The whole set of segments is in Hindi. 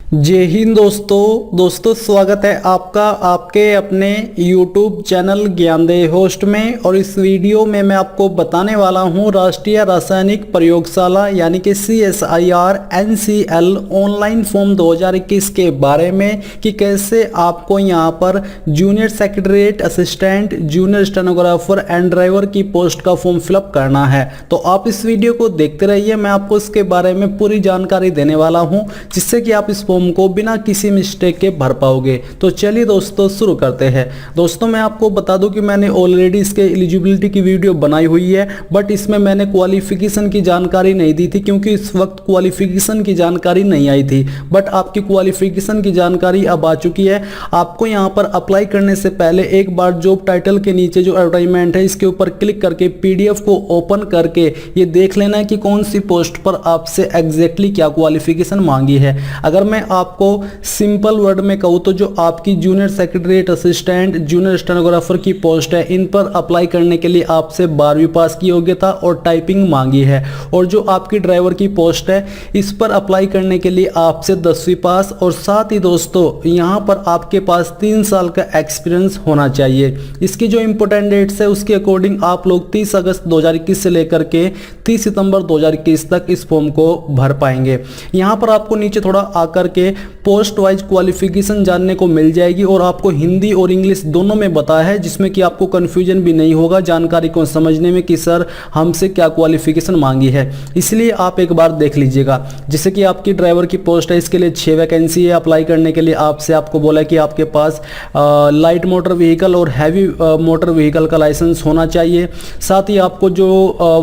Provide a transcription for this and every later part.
जय हिंद दोस्तों स्वागत है आपका आपके अपने YouTube चैनल ज्ञानदेह होस्ट में। और इस वीडियो में मैं आपको बताने वाला हूं राष्ट्रीय रासायनिक प्रयोगशाला यानी कि CSIR NCL ऑनलाइन फॉर्म 2021 के बारे में कि कैसे आपको यहां पर junior secretariat assistant, junior stenographer and driver की पोस्ट का फॉर्म फिलअप करना है। तो आप इस वीडियो को देखते रहिए, मैं आपको इसके बारे में पूरी जानकारी देने वाला हूं जिससे कि आप इस फॉर्म को बिना किसी मिस्टेक के भर पाओगे। तो चलिए दोस्तों शुरू करते हैं। दोस्तों मैं आपको बता दूं कि मैंने ऑलरेडी इसके एलिजिबिलिटी की वीडियो बनाई हुई है, बट इसमें मैंने क्वालिफिकेशन की जानकारी नहीं दी थी क्योंकि इस वक्त क्वालिफिकेशन की जानकारी नहीं आई थी। बट आपकी क्वालिफिकेशन की जानकारी अब आ चुकी है। आपको यहाँ पर अप्लाई करने से पहले एक बार जॉब टाइटल के नीचे जो एडवर्टाइजमेंट है इसके ऊपर क्लिक करके PDF को ओपन करके ये देख लेना है कि कौन सी पोस्ट पर आपसे एग्जैक्टली क्या क्वालिफिकेशन मांगी है। अगर मैं आपको सिंपल वर्ड में कहूँ तो जो आपकी junior secretariat assistant, junior stenographer की पोस्ट है, इन पर अप्लाई करने के लिए आपसे 12वीं पास की योग्यता और टाइपिंग मांगी है। और जो आपकी ड्राइवर की पोस्ट है इस पर अप्लाई करने के लिए आपसे 10वीं पास और साथ ही दोस्तों यहाँ पर आपके पास 3 साल का एक्सपीरियंस होना चाहिए। इसकी जो इंपॉर्टेंट डेट्स है उसके अकॉर्डिंग आप लोग 30 अगस्त 2021 से लेकर के 30 सितंबर 2021 तक इस फॉर्म को भर पाएंगे। यहाँ पर आपको नीचे थोड़ा आकर के पोस्ट वाइज क्वालिफिकेशन जानने को मिल जाएगी और आपको हिंदी और इंग्लिश दोनों में बताया है जिसमें कि आपको कंफ्यूजन भी नहीं होगा जानकारी को समझने में कि सर हमसे क्या क्वालिफिकेशन मांगी है। इसलिए आप एक बार देख लीजिएगा। जैसे कि आपकी ड्राइवर की पोस्ट है, इसके लिए 6 वैकेंसी है। अप्लाई करने के लिए आपको बोला कि आपके पास लाइट मोटर व्हीकल और हैवी मोटर व्हीकल का लाइसेंस होना चाहिए। साथ ही आपको जो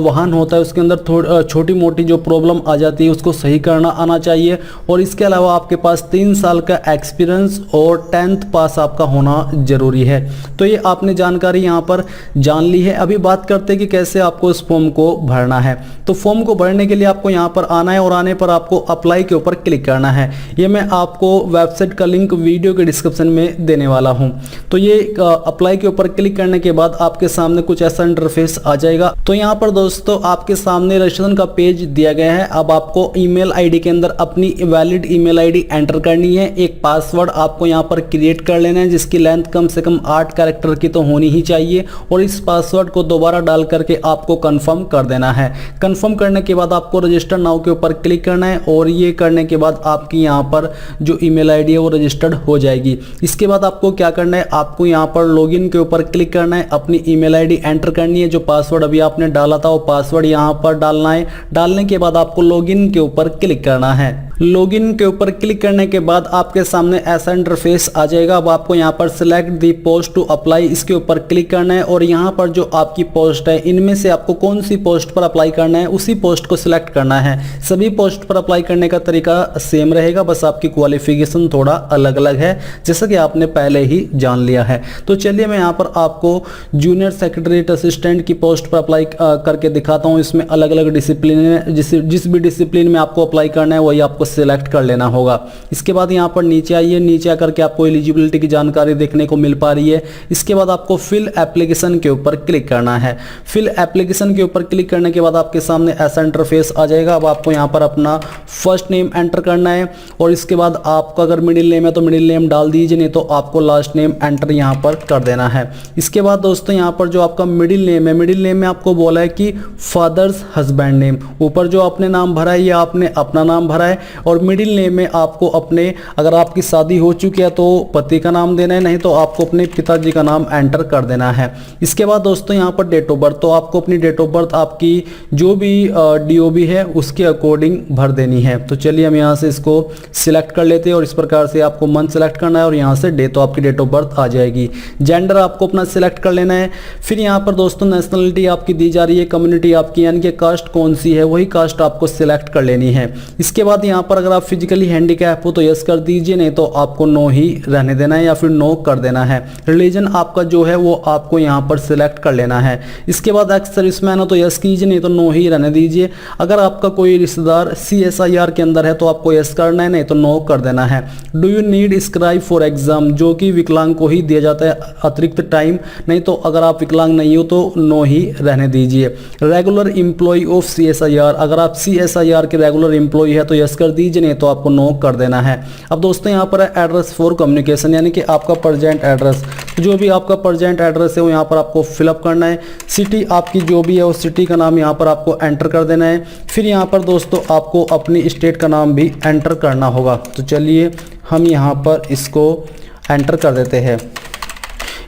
वाहन होता है उसके अंदर छोटी मोटी जो प्रॉब्लम आ जाती है उसको सही करना आना चाहिए। और इसके अलावा आपके पास 3 साल का एक्सपीरियंस और 10th पास आपका होना जरूरी है। तो ये आपने जानकारी यहाँ पर जान ली है। अभी बात करते हैं कि कैसे आपको इस फॉर्म को भरना है। तो फॉर्म को भरने के लिए आपको यहाँ पर आना है और आने पर आपको अप्लाई के ऊपर क्लिक करना है। ये मैं आपको वेबसाइट का लिंक वीडियो के डिस्क्रिप्शन में देने वाला हूँ। तो ये अप्लाई के ऊपर क्लिक करने के बाद आपके सामने कुछ ऐसा इंटरफेस आ जाएगा। तो यहाँ पर दोस्तों आपके सामने रजिस्ट्रेशन का पेज दिया गया है। अब आपको ईमेल आईडी के अंदर अपनी वैलिड ईमेल आईडी एंटर करनी है। एक पासवर्ड आपको यहाँ पर क्रिएट कर लेना है जिसकी लेंथ कम से कम 8 कैरेक्टर की तो होनी ही चाहिए। और इस पासवर्ड को दोबारा डाल करके आपको कंफर्म कर देना है। कंफर्म करने के बाद आपको रजिस्टर नाउ के ऊपर क्लिक करना है और ये करने के बाद आपकी यहाँ पर जो ईमेल आईडी है वो रजिस्टर्ड हो जाएगी। इसके बाद आपको क्या करना है, आपको यहाँ पर लॉगिन के ऊपर क्लिक करना है, अपनी ईमेल आईडी एंटर करनी है। जो पासवर्ड अभी आपने डाला था वो पासवर्ड यहाँ पर डालना है। डालने के बाद आपको लॉगिन के ऊपर क्लिक करना है। लॉगिन के ऊपर क्लिक करने के बाद आपके सामने ऐसा इंटरफेस आ जाएगा। अब आपको यहाँ पर select the post to apply इसके ऊपर क्लिक करना है और यहाँ पर जो आपकी पोस्ट है इनमें से आपको कौन सी पोस्ट पर अप्लाई करना है उसी पोस्ट को सिलेक्ट करना है। सभी पोस्ट पर अप्लाई करने का तरीका सेम रहेगा, बस आपकी क्वालिफिकेशन थोड़ा अलग अलग है जैसा कि आपने पहले ही जान लिया है। तो चलिए मैं यहाँ पर आपको जूनियर सेक्रेटरीट असिस्टेंट की पोस्ट पर अप्लाई करके दिखाता हूँ। इसमें अलग अलग डिसिप्लिन है, जिस भी डिसिप्लिन में आपको अप्लाई करना है वही आपको सिलेक्ट कर लेना होगा। इसके बाद यहाँ पर नीचे आइए, नीचे आकर के आपको एलिजिबिलिटी की जानकारी देखने को मिल पा रही है। इसके बाद आपको फिल एप्लीकेशन के ऊपर क्लिक करना है। फिल एप्लीकेशन के ऊपर क्लिक करने के बाद आपके सामने ऐसा इंटरफेस आ जाएगा। अब आपको यहाँ पर अपना फर्स्ट नेम एंटर करना है और इसके बाद आपका अगर मिडिल नेम है तो मिडिल नेम डाल दीजिए, नहीं तो आपको लास्ट नेम एंटर यहाँ पर कर देना है। इसके बाद दोस्तों यहाँ पर जो आपका मिडिल नेम है, मिडिल नेम में आपको बोला है कि फादर्स हस्बैंड नेम। ऊपर जो आपने नाम भरा है ये आपने अपना नाम भरा है और मिडिल नेम में आपको अपने, अगर आपकी शादी हो चुकी है तो पति का नाम देना है, नहीं तो आपको अपने पिताजी का नाम एंटर कर देना है। इसके बाद दोस्तों यहाँ पर डेट ऑफ बर्थ, तो आपको अपनी डेट ऑफ बर्थ आपकी जो भी DOB है उसके अकॉर्डिंग भर देनी है। तो चलिए हम यहाँ से इसको सिलेक्ट कर लेते हैं और इस प्रकार से आपको मंथ सिलेक्ट करना है और यहाँ से डे, तो आपकी डेट ऑफ बर्थ आ जाएगी। जेंडर आपको अपना सिलेक्ट कर लेना है। फिर यहाँ पर दोस्तों नेशनलिटी आपकी दी जा रही है, कम्युनिटी आपकी यानी कि कास्ट कौन सी है वही कास्ट आपको सिलेक्ट कर लेनी है। इसके बाद यहाँ पर अगर आप फिजिकली हैंडीकैप हो तो यस कर दीजिए, नहीं तो आपको नो ही रहने देना है या फिर नो कर देना है। रिलीजन आपका जो है वो आपको यहाँ पर सिलेक्ट कर लेना है। इसके बाद एक्स सर्विसमैन हो तो यस कीजिए, नहीं तो नो ही रहने दीजिए। अगर आपका कोई रिश्तेदार CSIR के अंदर है तो आपको यस करना है, नहीं तो नो कर देना है। Do you need scribe for exam, जो कि विकलांग को ही दिया जाता है अतिरिक्त टाइम, नहीं तो अगर आप विकलांग नहीं हो तो नो ही रहने दीजिए। रेगुलर एम्प्लॉय ऑफ CSIR, अगर आप CSIR के रेगुलर एम्प्लॉय है तो यस कर दीजिए, नहीं तो आपको नो कर देना है। अब दोस्तों यहाँ पर एड्रेस फॉर कम्युनिकेशन, यानी कि आपका प्रेजेंट एड्रेस, जो भी आपका प्रेजेंट एड्रेस है वो यहाँ पर आपको फिलअप करना है। सिटी आपकी जो भी है उस सिटी का नाम यहाँ पर आपको एंटर कर देना है। फिर यहाँ पर दोस्तों आपको अपनी स्टेट का नाम भी एंटर करना होगा। तो चलिए हम यहाँ पर इसको एंटर कर देते हैं।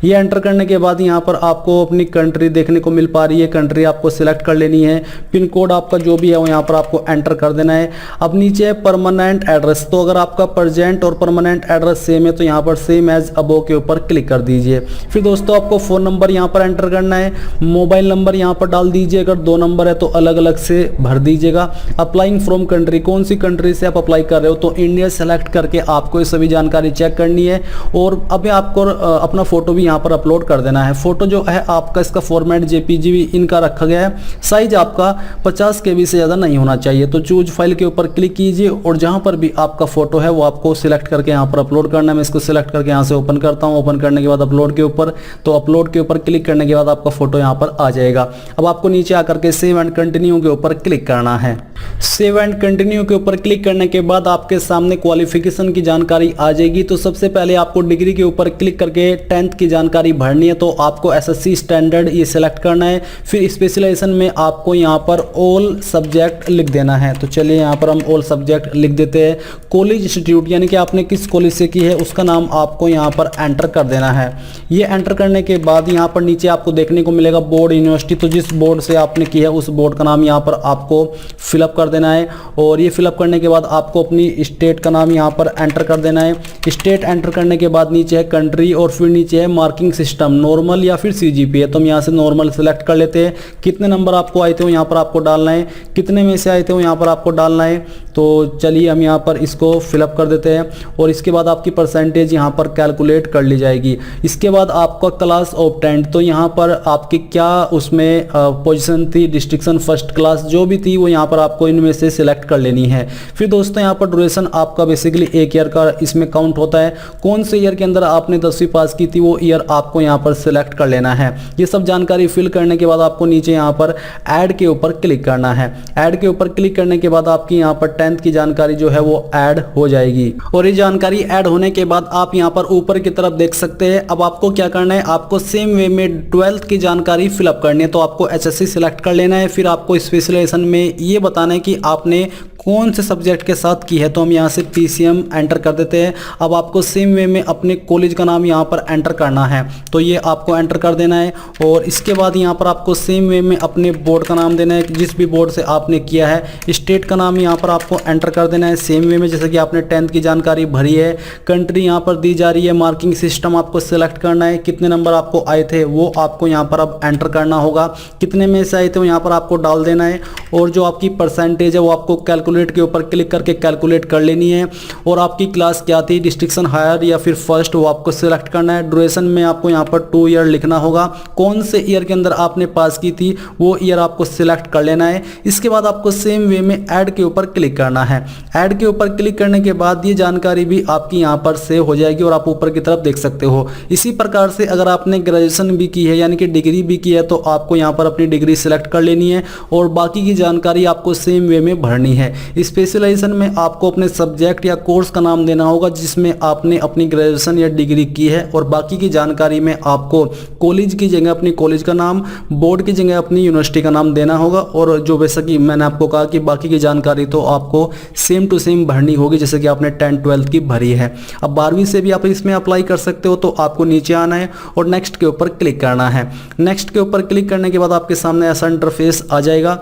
ये एंटर करने के बाद यहाँ पर आपको अपनी कंट्री देखने को मिल पा रही है, कंट्री आपको सिलेक्ट कर लेनी है। पिन कोड आपका जो भी है वो यहाँ पर आपको एंटर कर देना है। अब नीचे है परमानेंट एड्रेस, तो अगर आपका प्रेजेंट और परमानेंट एड्रेस सेम है तो यहाँ पर सेम एज अबो के ऊपर क्लिक कर दीजिए। फिर दोस्तों आपको फ़ोन नंबर यहाँ पर एंटर करना है, मोबाइल नंबर यहाँ पर डाल दीजिए, अगर 2 नंबर है तो अलग अलग से भर दीजिएगा। अप्लाइंग फ्रॉम कंट्री, कौन सी कंट्री से आप अप्लाई कर रहे हो तो इंडिया सेलेक्ट करके आपको ये सभी जानकारी चेक करनी है। और अभी आपको अपना फ़ोटो भी यहाँ पर अपलोड कर देना है। फोटो जो है आपका, इसका फॉर्मेट जेपीजी इनका रखा गया है, साइज आपका 50 KB से ज़्यादा नहीं होना चाहिए। तो चूज फाइल के ऊपर क्लिक कीजिए और जहां पर भी आपका फोटो है वो आपको सिलेक्ट करके यहाँ पर अपलोड करना है। मैं इसको सिलेक्ट करके यहाँ से ओपन करता हूँ। ओपन करने के बाद अपलोड के ऊपर, तो अपलोड के ऊपर क्लिक करने के बाद आपका फोटो यहाँ पर आ जाएगा। अब आपको नीचे आकर के सेव एंड कंटिन्यू के ऊपर क्लिक करना है। सेव एंड कंटिन्यू के ऊपर क्लिक करने के बाद आपके सामने क्वालिफिकेशन की जानकारी आ जाएगी। तो सबसे पहले आपको डिग्री के ऊपर क्लिक करके 10th की जानकारी भरनी है। तो आपको एसएससी स्टैंडर्ड ये सिलेक्ट करना है। फिर स्पेशलाइजेशन में आपको यहाँ पर ऑल सब्जेक्ट लिख देना है। तो चलिए यहाँ पर हम ऑल सब्जेक्ट लिख देते हैं। कॉलेज इंस्टीट्यूट, यानी कि आपने किस कॉलेज से की है उसका नाम आपको यहाँ पर एंटर कर देना है। ये एंटर करने के बाद यहाँ पर नीचे आपको देखने को मिलेगा बोर्ड, यूनिवर्सिटी, तो जिस बोर्ड से आपने की है उस बोर्ड का नाम यहाँ पर आपको फिलअप कर देना है। और ये फिलअप करने के बाद आपको अपनी स्टेट का नाम यहाँ पर एंटर कर देना है। स्टेट एंटर करने के बाद नीचे है कंट्री और फिर नीचे है मार्किंग सिस्टम, नॉर्मल या फिर सीजीपीए। तो हम यहाँ से नॉर्मल सेलेक्ट कर लेते हैं। कितने नंबर आपको आए थे वो यहाँ पर आपको डालना है, कितने में से आए थे वो यहाँ पर आपको डालना है। तो चलिए हम यहाँ पर इसको फिलअप कर देते हैं और इसके बाद आपकी परसेंटेज यहाँ पर कैलकुलेट कर ली जाएगी। इसके बाद आपका क्लास ऑब्टेंड, तो यहाँ पर आपकी क्या उसमें पोजीशन थी, डिस्ट्रिक्शन फर्स्ट क्लास जो भी थी वो यहाँ पर आपको इनमें से सिलेक्ट कर लेनी है। फिर दोस्तों यहाँ पर ड्यूरेशन आपका बेसिकली 1 ईयर का इसमें काउंट होता है। कौन से ईयर के अंदर आपने 10वीं पास की थी वो ईयर आपको यहाँ पर सिलेक्ट कर लेना है। ये सब जानकारी फिल करने के बाद आपको नीचे यहाँ पर ऐड के ऊपर क्लिक करना है। ऐड के ऊपर क्लिक करने के बाद आपकी यहाँ पर 10th की जानकारी जो है वो ऐड हो जाएगी। और ये जानकारी ऐड होने के बाद आप यहाँ पर ऊपर की तरफ देख सकते हैं। अब आपको क्या करना है, आपको सेम वे में 12th की जानकारी फिलअप करनी है। तो आपको एचएससी सिलेक्ट कर लेना है। फिर आपको स्पेशलाइजेशन में ये बताना है कि आपने कौन से सब्जेक्ट के साथ की है। तो हम यहाँ से पीसीएम एंटर कर देते हैं। अब आपको सेम वे में अपने कॉलेज का नाम यहाँ पर एंटर करना है। तो ये आपको एंटर कर देना है। और इसके बाद यहाँ पर आपको सेम वे में अपने बोर्ड का नाम देना है, जिस भी बोर्ड से आपने किया है। स्टेट का नाम यहाँ पर आपको एंटर कर देना है सेम वे में जैसे कि आपने 10th की जानकारी भरी है। कंट्री यहाँ पर दी जा रही है। मार्किंग सिस्टम आपको सिलेक्ट करना है। कितने नंबर आपको आए थे वो आपको यहाँ पर अब एंटर करना होगा। कितने में से आए थे वो यहाँ पर आपको डाल देना है। और जो आपकी परसेंटेज है वो आपको कैलकुलेट के ऊपर क्लिक करके कैलकुलेट कर लेनी है। और आपकी क्लास क्या थी, डिस्ट्रिक्शन हायर या फिर फर्स्ट, वो आपको सिलेक्ट करना है। ड्यूरेशन में आपको यहाँ पर 2 ईयर लिखना होगा। कौन से ईयर के अंदर आपने पास की थी वो ईयर आपको सिलेक्ट कर लेना है। इसके बाद आपको सेम वे में ऐड के ऊपर क्लिक करना है। ऐड के ऊपर क्लिक करने के बाद ये जानकारी भी आपकी यहाँ पर सेव हो जाएगी और आप ऊपर की तरफ देख सकते हो। इसी प्रकार से अगर आपने ग्रेजुएशन भी की है यानी कि डिग्री भी की है तो आपको यहाँ पर अपनी डिग्री सिलेक्ट कर लेनी है और बाकी की जानकारी आपको सेम वे में भरनी है। स्पेशलाइजेशन में आपको अपने सब्जेक्ट या कोर्स का नाम देना होगा जिसमें आपने अपनी ग्रेजुएशन या डिग्री की है। और बाकी की जानकारी में आपको कॉलेज की जगह अपनी कॉलेज का नाम, बोर्ड की जगह अपनी यूनिवर्सिटी का नाम देना होगा। और जो वैसा कि मैंने आपको कहा कि बाकी की जानकारी तो आपको सेम टू सेम भरनी होगी जैसे कि आपने 10th 12th की भरी है। अब 12वीं से भी आप इसमें अप्लाई कर सकते हो। तो आपको नीचे आना है और नेक्स्ट के ऊपर क्लिक करना है। नेक्स्ट के ऊपर क्लिक करने के बाद आपके सामने ऐसा इंटरफेस आ जाएगा।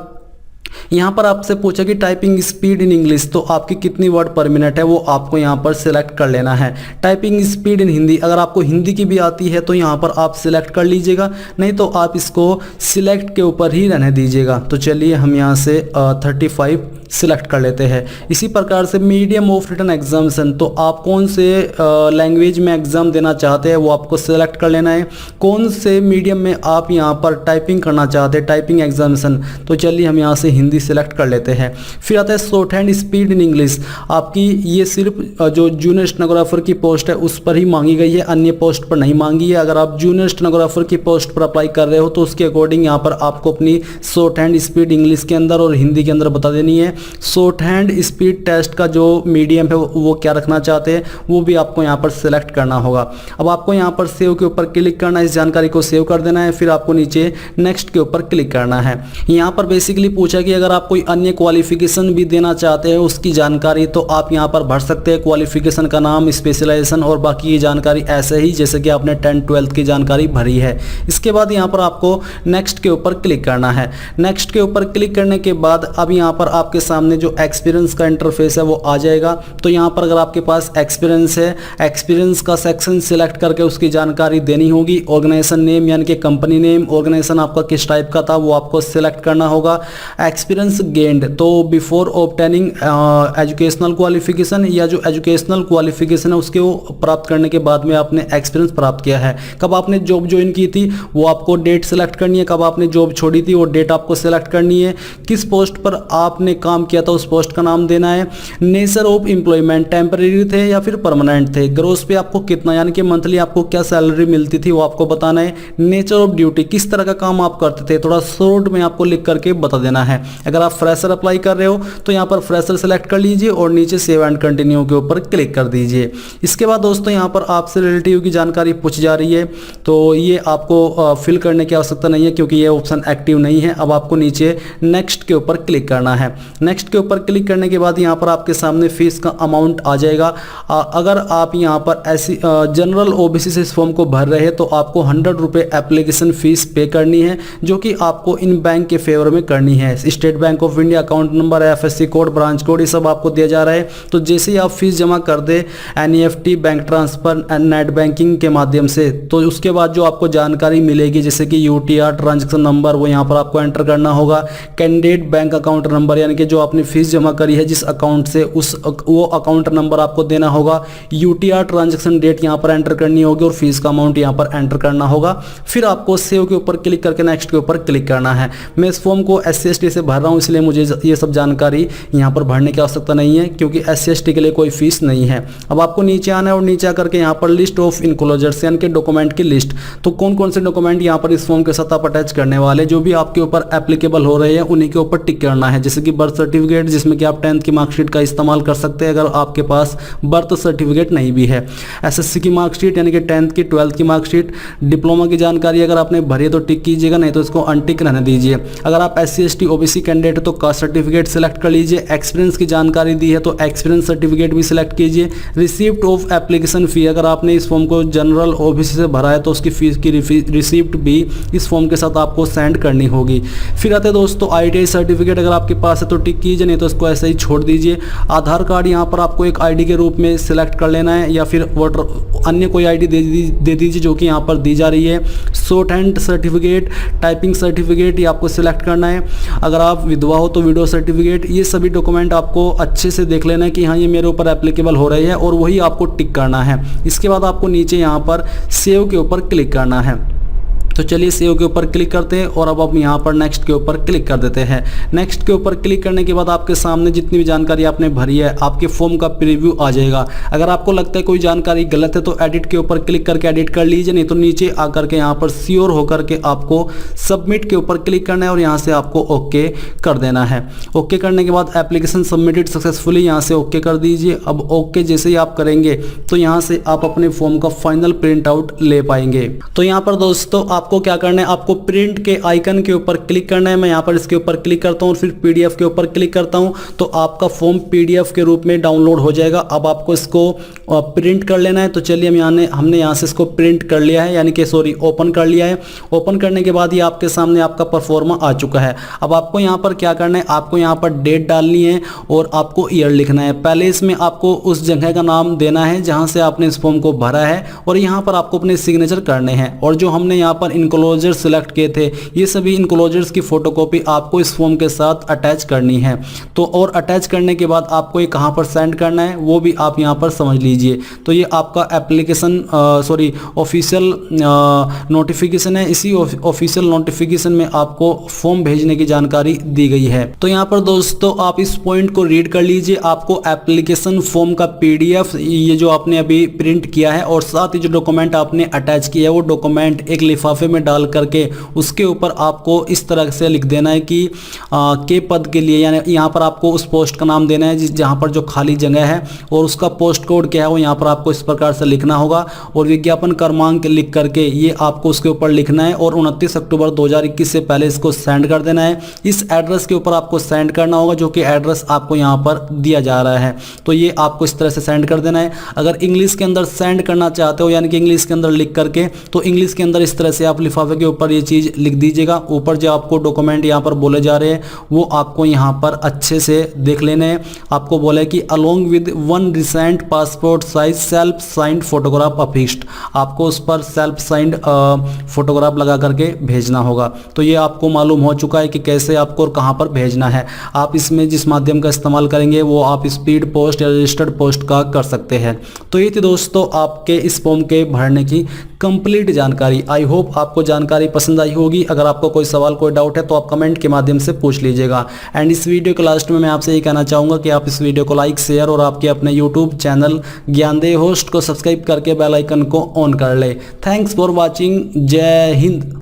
यहाँ पर आपसे पूछा कि टाइपिंग स्पीड इन इंग्लिश, तो आपकी कितनी वर्ड पर मिनट है वो आपको यहाँ पर सिलेक्ट कर लेना है। टाइपिंग स्पीड इन हिंदी, अगर आपको हिंदी की भी आती है तो यहाँ पर आप सिलेक्ट कर लीजिएगा, नहीं तो आप इसको सिलेक्ट के ऊपर ही रहने दीजिएगा। तो चलिए हम यहाँ से 35 सिलेक्ट कर लेते हैं। इसी प्रकार से मीडियम ऑफ रिटन एग्जामिनेशन, तो आप कौन से लैंग्वेज में एग्जाम देना चाहते हैं वो आपको सिलेक्ट कर लेना है। कौन से मीडियम में आप यहाँ पर टाइपिंग करना चाहते हैं, टाइपिंग एग्जामिनेशन, तो चलिए हम यहाँ से हिंदी सेलेक्ट कर लेते हैं। फिर आता है short hand speed in English. आपकी ये सिर्फ जो जूनियर स्टेनोग्राफर की पोस्ट है उस पर ही मांगी गई है, अन्य पोस्ट पर नहीं मांगी है। अगर आप जूनियर स्टेनोग्राफर की पोस्ट पर अप्लाई कर रहे हो तो उसके अकॉर्डिंग यहाँ पर आपको अपनी शॉर्ट हैंड स्पीड इंग्लिश के अंदर और हिंदी के अंदर बता देनी है। शॉर्ट हैंड स्पीड टेस्ट का जो मीडियम है वो क्या रखना चाहते हैं वो भी आपको यहाँ पर सिलेक्ट करना होगा। अब आपको यहाँ पर सेव के ऊपर क्लिक करना है, इस जानकारी को सेव कर देना है। फिर आपको नीचे नेक्स्ट के ऊपर क्लिक करना है। यहाँ पर बेसिकली पूछा कि अगर आप कोई अन्य क्वालिफिकेशन भी देना चाहते हैं उसकी जानकारी तो आप यहाँ पर भर सकते हैं, क्वालिफिकेशन का नाम, स्पेशलाइजेशन और बाकी ये जानकारी ऐसे ही जैसे कि आपने 10th-12th की जानकारी भरी है। इसके बाद यहाँ पर आपको नेक्स्ट के ऊपर क्लिक करना है। नेक्स्ट के ऊपर क्लिक करने के बाद अब यहाँ पर आपके सामने जो एक्सपीरियंस का इंटरफेस है वो आ जाएगा। तो यहाँ पर अगर आपके पास एक्सपीरियंस है, एक्सपीरियंस का सेक्शन सिलेक्ट करके उसकी जानकारी देनी होगी। ऑर्गेनाइजेशन नेम यानी कि कंपनी नेम, ऑर्गेनाइजेशन आपका किस टाइप का था वो आपको सिलेक्ट करना होगा। एक्सपीरियंस गेन्ड तो बिफोर ऑब्टेनिंग एजुकेशनल क्वालिफिकेशन या जो एजुकेशनल क्वालिफिकेशन है उसके प्राप्त करने के बाद में आपने एक्सपीरियंस प्राप्त किया है। कब आपने जॉब ज्वाइन की थी वो आपको डेट सेलेक्ट करनी है, कब आपने जॉब छोड़ी थी वो डेट आपको सेलेक्ट करनी है। किस पोस्ट पर आपने काम किया था उस पोस्ट का नाम देना है। नेचर ऑफ एम्प्लॉयमेंट, टेम्परेरी थे या फिर परमानेंट थे। ग्रोस पे आपको कितना यानी कि मंथली आपको क्या सैलरी मिलती थी वो आपको बताना है। नेचर ऑफ ड्यूटी, किस तरह का काम आप करते थे थोड़ा शॉर्ट में आपको लिख करके बता देना है। अगर आप फ्रेशर अप्लाई कर रहे हो तो यहाँ पर फ्रेशर सेलेक्ट कर लीजिए और नीचे सेव एंड कंटिन्यू के ऊपर क्लिक कर दीजिए। इसके बाद दोस्तों यहाँ पर आपसे रिलेटिव की जानकारी पूछ जा रही है तो ये आपको फिल करने की आवश्यकता नहीं है क्योंकि ये ऑप्शन एक्टिव नहीं है। अब आपको नीचे नेक्स्ट के ऊपर क्लिक करना है। नेक्स्ट के ऊपर क्लिक करने के बाद यहाँ पर आपके सामने फीस का अमाउंट आ जाएगा। अगर आप यहाँ पर ऐसी जनरल ओबीसी से इस फॉर्म को भर रहे हैं तो आपको 100 रुपये एप्लीकेशन फीस पे करनी है जो कि आपको इन बैंक के फेवर में करनी है। State bank of India account number, FSc code, branch code ये सब आपको दिया जा रहा है। तो जैसे ही आप फीस जमा कर दे NEFT, bank transfer, net banking के माध्यम से तो उसके बाद जो आपको जानकारी मिलेगी जैसे कि यूटीआर ट्रांजैक्शन नंबर वो यहाँ पर आपको एंटर करना होगा। कैंडिडेट बैंक अकाउंट नंबर यानी कि जो आपने फीस जमा करी है जिस अकाउंट से वो अकाउंट नंबर आपको देना होगा। यूटीआर ट्रांजैक्शन डेट यहाँ पर एंटर करनी होगी और फीस का अमाउंट यहाँ पर एंटर करना होगा। फिर आपको सेव के ऊपर क्लिक करके नेक्स्ट के ऊपर क्लिक करना है। मैं इस फॉर्म को SC/ST से भर रहा हूँ इसलिए मुझे ये सब जानकारी यहाँ पर भरने की आवश्यकता नहीं है क्योंकि SC/ST के लिए कोई फीस नहीं है। अब आपको नीचे आना है और नीचे आकर के यहाँ पर लिस्ट ऑफ इनक्लोजर्स यानी कि डॉक्यूमेंट की लिस्ट, तो कौन कौन से डॉक्यूमेंट यहाँ पर इस फॉर्म के साथ आप अटैच करने वाले जो भी आपके ऊपर एप्लीकेबल हो रहे हैं उन्हीं के ऊपर टिक करना है। जैसे कि बर्थ सर्टिफिकेट जिसमें कि आप 10th की मार्कशीट का इस्तेमाल कर सकते हैं अगर आपके पास बर्थ सर्टिफिकेट नहीं भी है। SSC की मार्कशीट यानी कि 10th की, 12th की मार्कशीट, डिप्लोमा की जानकारी अगर आपने भरी है तो टिक कीजिएगा, नहीं तो इसको अनटिक रहने दीजिए। अगर आप SC/ST OBC कैंडिडेट तो कास्ट सर्टिफिकेट सिलेक्ट कर लीजिए। एक्सपीरियंस की जानकारी दी है तो एक्सपीरियंस सर्टिफिकेट भी सिलेक्ट कीजिए। रिसिप्ट ऑफ एप्लीकेशन फी, अगर आपने इस फॉर्म को जनरल OBC से भरा है तो उसकी फीस की रिसिप्ट भी इस फॉर्म के साथ आपको सेंड करनी होगी। फिर आते हैं दोस्तों ITI सर्टिफिकेट, अगर आपके पास है तो टिक कीजिए, नहीं तो इसको ऐसे ही छोड़ दीजिए। आधार कार्ड यहाँ पर आपको एक ID के रूप में सिलेक्ट कर लेना है या फिर वोटर अन्य कोई ID दे दीजिए जो कि यहाँ पर दी जा रही है। Short hand certificate, typing certificate ये आपको सिलेक्ट करना है। अगर आप विधवा हो तो विडो सर्टिफिकेट, ये सभी डॉक्यूमेंट आपको अच्छे से देख लेना है कि हाँ ये मेरे ऊपर एप्लीकेबल हो रहे हैं और वही आपको टिक करना है। इसके बाद आपको नीचे यहाँ पर सेव के ऊपर क्लिक करना है। तो चलिए सेव के ऊपर क्लिक करते हैं और अब हम यहाँ पर नेक्स्ट के ऊपर क्लिक कर देते हैं। नेक्स्ट के ऊपर क्लिक करने के बाद आपके सामने जितनी भी जानकारी आपने भरी है आपके फॉर्म का प्रीव्यू आ जाएगा। अगर आपको लगता है कोई जानकारी गलत है तो एडिट के ऊपर क्लिक करके एडिट कर लीजिए, नहीं तो नीचे आकर के यहाँ पर श्योर होकर के आपको सबमिट के ऊपर क्लिक करना है और यहाँ से आपको ओके कर देना है। ओके करने के बाद एप्लीकेशन सबमिटेड सक्सेसफुली, यहाँ से ओके कर दीजिए। अब ओके जैसे ही आप करेंगे तो यहाँ से आप अपने फॉर्म का फाइनल प्रिंट आउट ले पाएंगे। तो यहाँ पर दोस्तों आपको क्या करना है, आपको प्रिंट के आइकन के ऊपर क्लिक करना है। मैं यहाँ पर इसके ऊपर क्लिक करता हूँ और फिर PDF के ऊपर क्लिक करता हूँ तो आपका फॉर्म PDF के रूप में डाउनलोड हो जाएगा। अब आपको इसको प्रिंट कर लेना है। तो चलिए हमने यहाँ से इसको प्रिंट कर लिया है, यानी कि सॉरी ओपन कर लिया है। ओपन करने के बाद ये आपके सामने आपका परफॉर्मा आ चुका है। अब आपको यहाँ पर क्या करना है, आपको यहाँ पर डेट डालनी है और आपको ईयर लिखना है। पहले इसमें आपको उस जगह का नाम देना है जहाँ से आपने इस फॉर्म को भरा है और यहाँ पर आपको अपने सिग्नेचर करने हैं। और जो हमने यहाँ पर इनक्लोजर सिलेक्ट किए थे, ये सभी इनक्लोजर्स की फोटोकॉपी आपको इस फॉर्म के साथ अटैच करनी है। तो और अटैच करने के बाद आपको ये कहाँ पर सेंड करना है वो भी आप यहाँ पर समझ लीजिए। तो ये आपका एप्लीकेशन ऑफिशियल नोटिफिकेशन है। इसी ऑफिशियल नोटिफिकेशन में आपको फॉर्म भेजने की जानकारी दी गई है। तो यहाँ पर दोस्तों आप इस पॉइंट को रीड कर लीजिए। आपको एप्लीकेशन फॉर्म का PDF ये जो आपने अभी प्रिंट किया है और साथ ही जो डॉक्यूमेंट आपने अटैच किया है वो डॉक्यूमेंट एक लिफाफे में डाल करके उसके ऊपर आपको इस तरह से लिख देना है कि के पद के लिए, यानी यहाँ पर आपको उस पोस्ट का नाम देना है जहाँ पर जो खाली जगह है और उसका पोस्ट कोड क्या है वो यहाँ पर आपको इस प्रकार से लिखना होगा और विज्ञापन क्रमांक लिख करके ये आपको उसके ऊपर लिखना है और 29 अक्टूबर 2021 से पहले इसको सेंड कर देना है। इस एड्रेस के ऊपर आपको सेंड करना होगा जो कि एड्रेस आपको यहाँ पर दिया जा रहा है। तो ये आपको इस तरह से सेंड कर देना है। अगर इंग्लिश के अंदर सेंड करना चाहते हो यानी कि इंग्लिश के अंदर लिख करके, तो इंग्लिश के अंदर इस तरह से आप लिफाफे के ऊपर ये चीज़ लिख दीजिएगा। ऊपर जो आपको डॉक्यूमेंट यहाँ पर बोले जा रहे हैं वो आपको यहाँ पर अच्छे से देख लेने हैं। आपको बोले कि along with 1 recent passport size self signed photograph affixed, आपको उस पर सेल्फ साइंड फोटोग्राफ लगा करके भेजना होगा। तो ये आपको मालूम हो चुका है कि कैसे आपको और कहाँ पर भेजना है। आप इसमें जिस माध्यम का इस्तेमाल करेंगे वो आप स्पीड पोस्ट या रजिस्टर्ड पोस्ट का कर सकते हैं। तो ये थी दोस्तों आपके इस फॉर्म के भरने की कंप्लीट जानकारी। आई होप आपको जानकारी पसंद आई होगी। अगर आपको कोई सवाल कोई डाउट है तो आप कमेंट के माध्यम से पूछ लीजिएगा। एंड इस वीडियो के लास्ट में मैं आपसे ये कहना चाहूँगा कि आप इस वीडियो को लाइक शेयर और आपके अपने यूट्यूब चैनल ज्ञानदेव होस्ट को सब्सक्राइब करके बेल आइकन को ऑन कर ले। Thanks for watching. जय हिंद।